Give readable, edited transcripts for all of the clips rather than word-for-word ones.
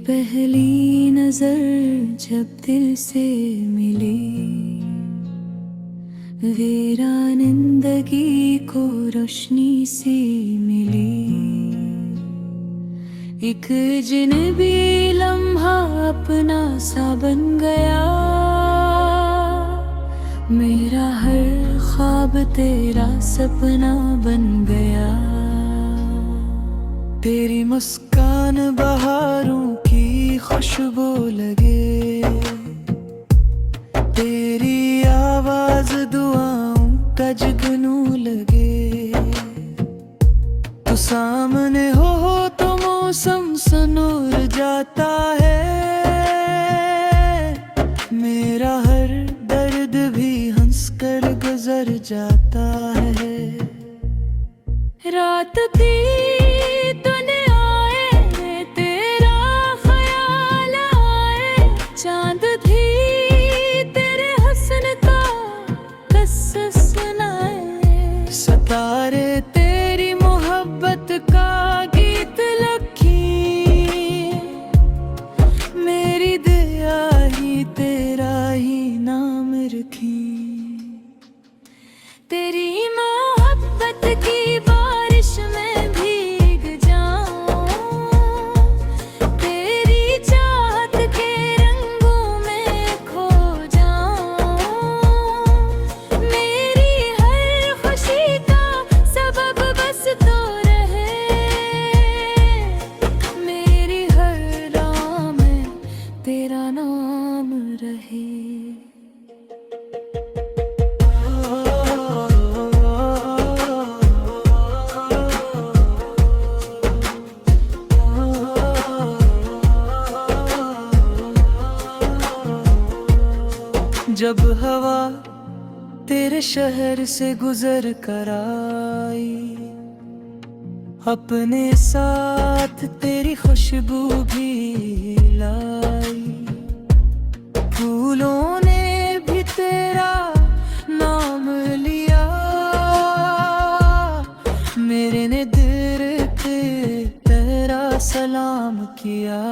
पहली नजर जब दिल से मिली, वीरानिंदगी को रोशनी सी मिली। एक अजनबी लम्हा अपना सा बन गया, मेरा हर ख्वाब तेरा सपना बन गया। तेरी मुस्कान बहारों की खुशबू लगे, तेरी आवाज दुआओं का जुगनू लगे। तो सामने हो तो मौसम सनूर जाता है, मेरा हर दर्द भी हंसकर गुजर जाता है। रात थी तूने आए, तेरा ख्याल आए, चांद थी तेरे हसन का किस्सा सुनाए। सितारे तेरी मोहब्बत का गीत लिखी, मेरी दया ही तेरा ही नाम रखी। तेरी मोहब्बत की बारिश में भीग जाऊं, तेरी चाहत के रंगों में खो जाऊं। मेरी हर खुशी का सबब बस तो रहे, मेरी हर राह में तेरा नाम रहे। जब हवा तेरे शहर से गुजर कर आई, अपने साथ तेरी खुशबू भी लाई। फूलों ने भी तेरा नाम लिया, मेरे ने दिल पे तेरा सलाम किया।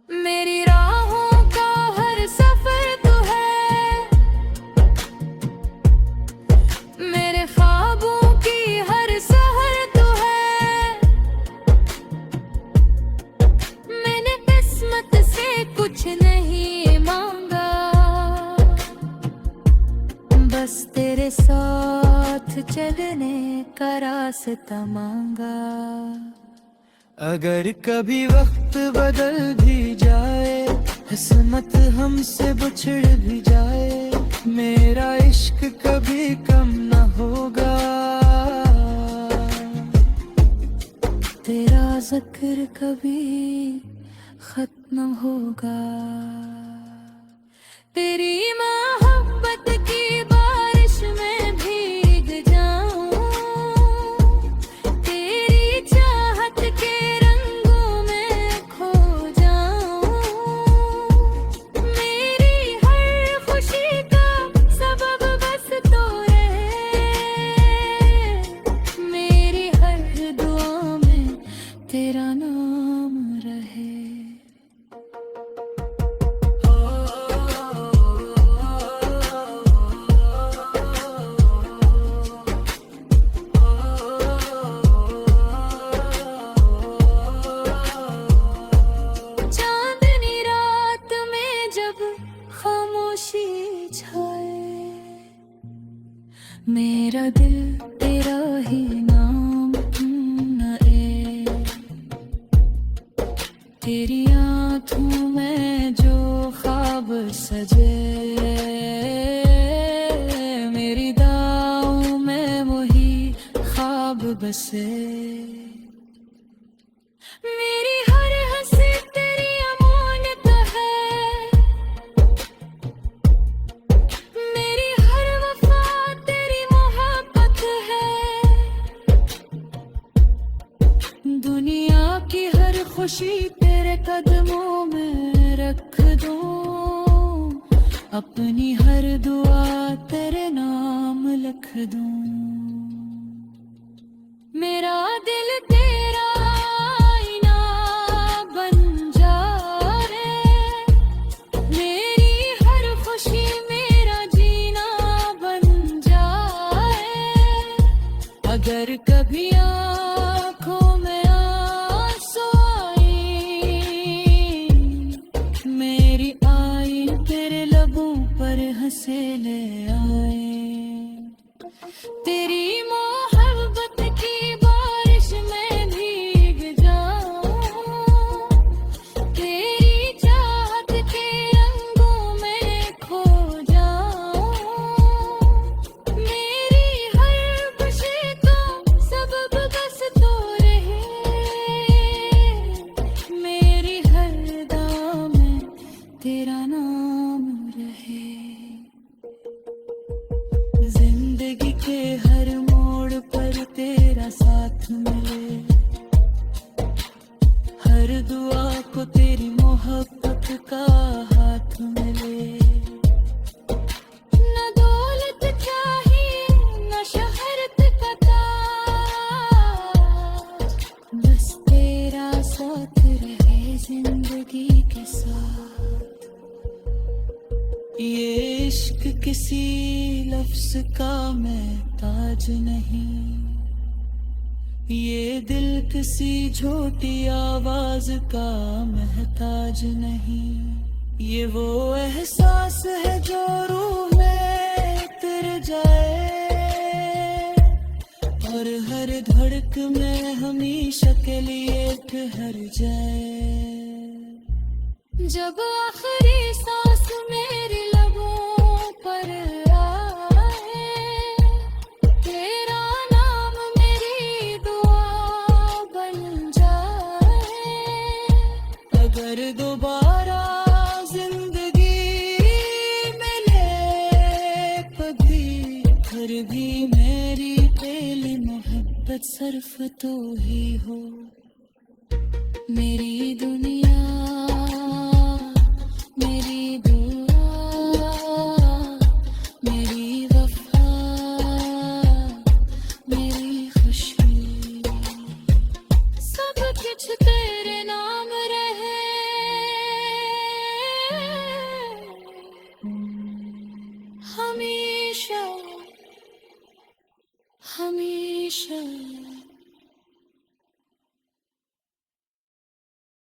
मेरी राहों का हर सफर तू है, मेरे ख्वाबों की हर सहर तू है। मैंने किस्मत से कुछ नहीं मांगा, बस तेरे साथ चलने का रास्ता मांगा। अगर कभी वक्त बदल भी जाए, किस्मत हमसे बिछड़ भी जाए, मेरा इश्क कभी कम न होगा। तेरा जिक्र कभी खत्म होगा। तेरी मोहब्बत की बारिश में भीग जाऊं, तेरी चाहत के रंगों में खो जाऊं। मेरी हर खुशी का सबब बस तो रहे, मेरी हर दुआ में तेरा नाम रहे। चांदनी रात में जब खामोशी छाए, मेरा दिल तेरा ही नाम नए। तेरी आँखों में जो ख्वाब सजे, मेरी दाओं में वही ख्वाब बसे। मेरी हर हंसी तेरी अमानत है, मेरी हर वफा तेरी मोहब्बत है। दुनिया की हर खुशी तेरे कदमों में रख दूं, अपनी हर दुआ तेरे नाम लिख दूं। मेरा दिल तेरा आईना से ले आए। तेरी मोहब्बत की बारिश में भीग जाऊं, तेरी चाहत के रंगों में खो जाऊं। मेरी हर खुशी को सबब बस तो रहे, मेरी हर दुआ में तेरा नाम रहे। जिंदगी के हर मोड़ पर तेरा साथ मिले, हर दुआ को तेरी मोहब्बत का हाथ मिले। न दौलत चाहिए न शोहरत का ताज, बस तेरा साथ रहे जिंदगी के साथ। ये इश्क किसी लफ्ज का महताज नहीं, ये दिल किसी झूठी आवाज का महताज नहीं। ये वो एहसास है जो रूह में उतर जाए, और हर धड़क में हमेशा के लिए ठहर जाए। जब आखिरी सांस मेरी लबों पर आए, तेरा नाम मेरी दुआ बन जाए। अगर दोबारा जिंदगी मिले कभी, फिर भी मेरी पहली मोहब्बत सिर्फ तू ही हो। मेरी दुनिया